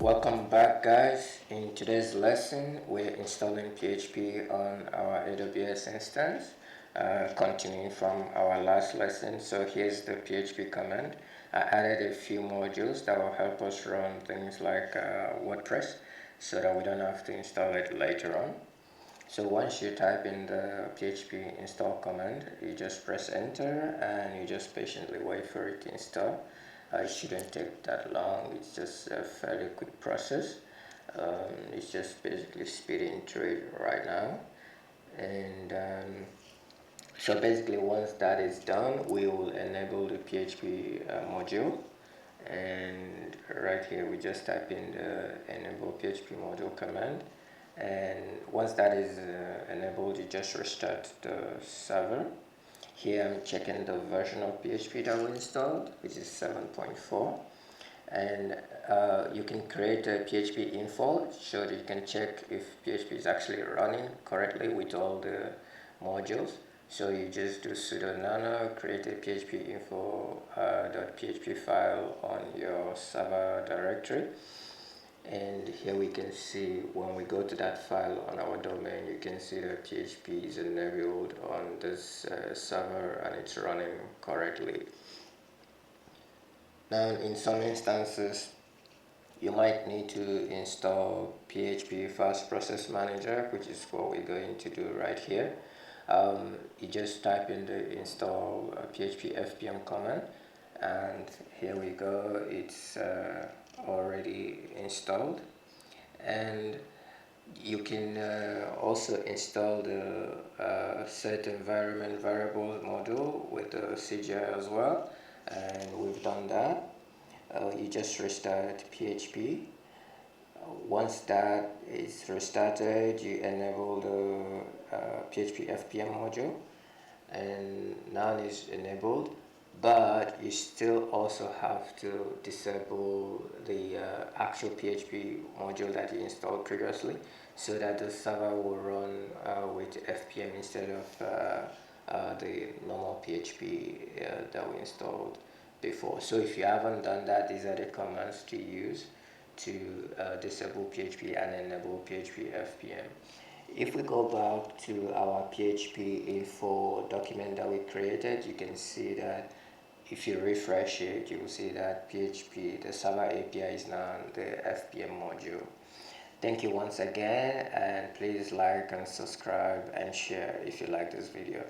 Welcome back, guys. In today's lesson we're installing PHP on our AWS instance, continuing from our last lesson. So here's the PHP command. I added a few modules that will help us run things like WordPress so that we don't have to install it later on. So once you type in the php install command, you just press enter and you just patiently wait for it to install. It shouldn't take that long. It's just a fairly quick process. It's just basically speeding through it right now. And so basically once that is done, we will enable the php module. And right here we just type in the enable php module command, and once that is enabled, you just restart the server. Here I'm checking the version of PHP that we installed, which is 7.4, and you can create a Php Info so that you can check if PHP is actually running correctly with all the modules. So you just do sudo nano, create a php info .php file on your server directory, and here we can see when we go to that file on our domain, you can see that PHP is enabled on this server and it's running correctly. Now in some instances you might need to install PHP Fast Process Manager, which is what we're going to do right here. You just type in the install php-fpm command, and here we go, it's already installed. And you can also install the set environment variable module with the CGI as well, and we've done that. You just restart PHP. Once that is restarted, you enable the php-fpm module, and now it's enabled, but you still also have to disable the actual PHP module that you installed previously, so that the server will run with FPM instead of the normal PHP that we installed before. So if you haven't done that, these are the commands to use to disable PHP and enable php-fpm. If we go back to our Php Info document that we created, you can see that if you refresh it, you will see that PHP, the server API, is now on the FPM module. Thank you once again, and please like and subscribe and share if you like this video.